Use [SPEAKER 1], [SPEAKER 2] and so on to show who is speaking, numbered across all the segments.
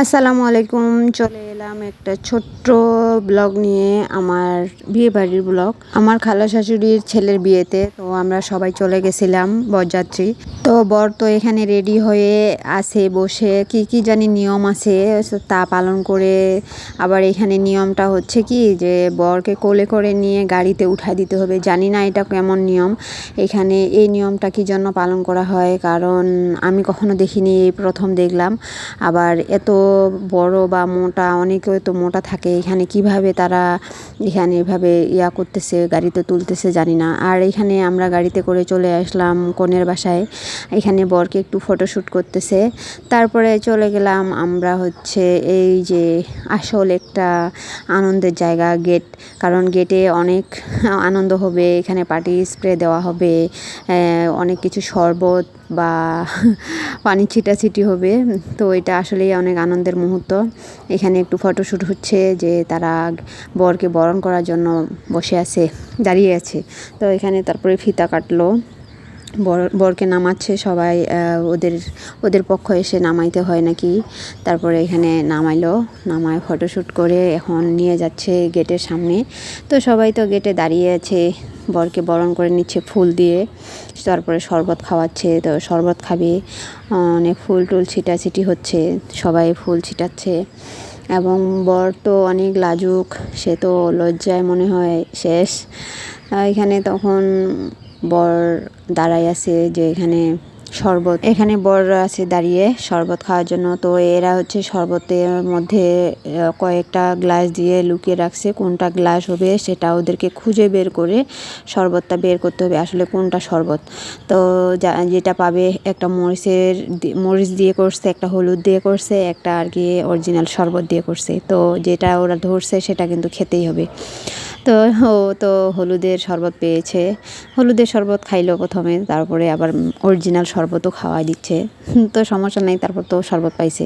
[SPEAKER 1] আসসালামু আলাইকুম। চলে এলাম একটা ছোট্ট ব্লগ নিয়ে, আমার বিয়ে বাড়ির ব্লগ। আমার খালা শাশুড়ির ছেলের বিয়েতে তো আমরা সবাই চলে গেছিলাম বরযাত্রী। তো বর তো এখানে রেডি হয়ে আছে বসে, কি কি জানি নিয়ম আছে তা পালন করে। আবার এখানে নিয়মটা হচ্ছে কি যে বরকে কোলে করে নিয়ে গাড়িতে উঠাই দিতে হবে। জানি না এটা কেমন নিয়ম, এখানে এই নিয়মটা কি জন্য পালন করা হয়, কারণ আমি কখনো দেখিনি, এই প্রথম দেখলাম। আবার এত বড় বা মোটা, অনেকে তো মোটা থাকে, এখানে কিভাবে তারা এখানে এভাবে করতেছে, গাড়িতে তুলতেছে জানি না। আর এখানে আমরা গাড়িতে করে চলে আসলাম কনের বাসায়। এখানে বরকে একটু ফটোশ্যুট করতেছে, তারপরে চলে গেলাম আমরা হচ্ছে এই যে আসল একটা আনন্দের জায়গা গেট, কারণ গেটে অনেক আনন্দ হবে। এখানে পার্টি স্প্রে দেওয়া হবে, অনেক কিছু শরবত বা পানি ছিটাছিটি হবে। তো এটা আসলেই অনেক আনন্দের মুহূর্ত। এখানে একটু ফটোশ্যুট হচ্ছে, যে তারা বরকে বরণ করার জন্য বসে আছে, দাঁড়িয়ে আছে। তো এখানে তারপরে ফিতা কাটলো, বরকে নামাচ্ছে সবাই, ওদের পক্ষ এসে নামাইতে হয় নাকি। তারপরে এখানে নামায় ফটোশ্যুট করে এখন নিয়ে যাচ্ছে গেটের সামনে। তো সবাই তো গেটে দাঁড়িয়ে আছে, বরকে বরণ করে নিচ্ছে ফুল দিয়ে। তারপরে শরবত খাওয়াচ্ছে, তো শরবত খাবে, অনেক ফুল টুল ছিটাছিটি হচ্ছে, সবাই ফুল ছিটাচ্ছে। এবং বর তো অনেক লাজুক, সে তো লজ্জায় মনে হয় শেষ। এখানে তখন বর দাঁড়ায় আছে, যে এখানে বর আছে দাঁড়িয়ে শরবত খাওয়ার জন্য। তো এরা হচ্ছে শরবতের মধ্যে কয়েকটা গ্লাস দিয়ে লুকিয়ে রাখছে, কোনটা গ্লাস হবে সেটা ওদেরকে খুঁজে বের করে শরবতটা বের করতে হবে আসলে কোনটা শরবত। তো যেটা পাবে, একটা মরিচ দিয়ে করছে, একটা হলুদ দিয়ে করছে, একটা আর কি অরিজিনাল শরবত দিয়ে করছে। তো যেটা ওরা ধরছে সেটা কিন্তু খেতেই হবে। তো ও তো হলুদের শরবত পেয়েছে, হলুদের শরবত খাইলো প্রথমে, তারপরে আবার অরিজিনাল শরবতও খাওয়াই দিচ্ছে। তো সমস্যা নেই, তারপর তো শরবত পাইছে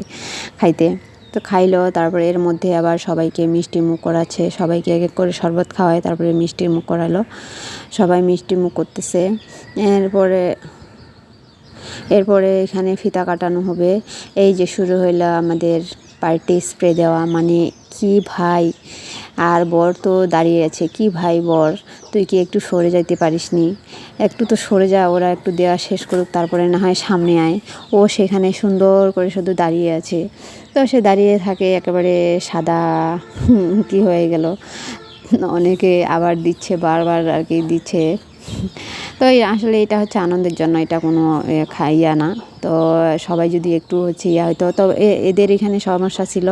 [SPEAKER 1] খাইতে, তো খাইলো। তারপরে এর মধ্যে আবার সবাইকে মিষ্টি মুখ করাচ্ছে, সবাইকে এক এক করে শরবত খাওয়ায়, তারপরে মিষ্টির মুখ করালো। সবাই মিষ্টি মুখ করতেছে। এরপরে এখানে ফিতা কাটানো হবে। এই যে শুরু হইলো আমাদের পার্টি স্প্রে দেওয়া, মানে কি ভাই, আর বর তো দাঁড়িয়ে আছে, কি ভাই বর, তুই কি একটু সরে যাইতে পারিস নি, একটু তো সরে যা, ওরা একটু দেওয়া শেষ করুক, তারপরে না হয় সামনে আয়। ও সেখানে সুন্দর করে শুধু দাঁড়িয়ে আছে। তো সে দাঁড়িয়ে থাকে একেবারে সাদা কি হয়ে গেল। অনেকে আবার দিচ্ছে, বারবার আর কি দিচ্ছে। তো আসলে এটা হচ্ছে আনন্দের জন্য, এটা কোনো খাইয়া না। তো সবাই যদি একটু হচ্ছে হয়তো, তো এদের এখানে সমস্যা ছিল,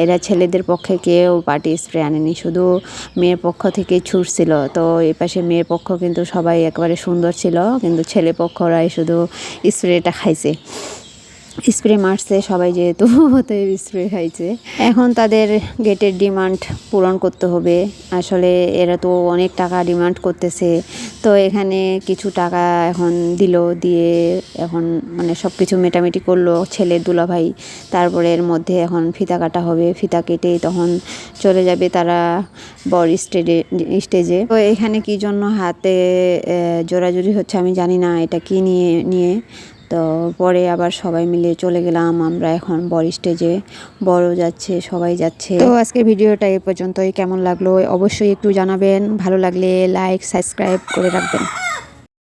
[SPEAKER 1] এরা ছেলেদের পক্ষে কেউ পার্টি স্প্রে আনেনি, শুধু মেয়ের পক্ষ থেকে ছুটছিল। তো এই পাশে মেয়ের পক্ষ কিন্তু সবাই একেবারে সুন্দর ছিল, কিন্তু ছেলে পক্ষরাই শুধু স্প্রেটা খাইছে, স্প্রে মারছে সবাই, যেহেতু হতে স্প্রে খাইছে। এখন তাদের গেটের ডিমান্ড পূরণ করতে হবে। আসলে এরা তো অনেক টাকা ডিমান্ড করতেছে, তো এখানে কিছু টাকা এখন দিয়ে এখন মানে সব কিছু মেটামেটি করলো ছেলের দুলাভাই। তারপরে এর মধ্যে এখন ফিতা কাটা হবে, ফিতা কেটে তখন চলে যাবে তারা বর স্টেজে। তো এখানে কি জন্য হাতে জোরাজুরি হচ্ছে আমি জানি না, এটা কি নিয়ে। তো পরে আবার সবাই মিলে চলে গেলাম আমরা এখন বর স্টেজে, বড় যাচ্ছে, সবাই যাচ্ছে। তো আজকে ভিডিওটা এই পর্যন্তই, কেমন লাগলো অবশ্যই একটু জানাবেন, ভালো লাগলে লাইক সাবস্ক্রাইব করে রাখবেন।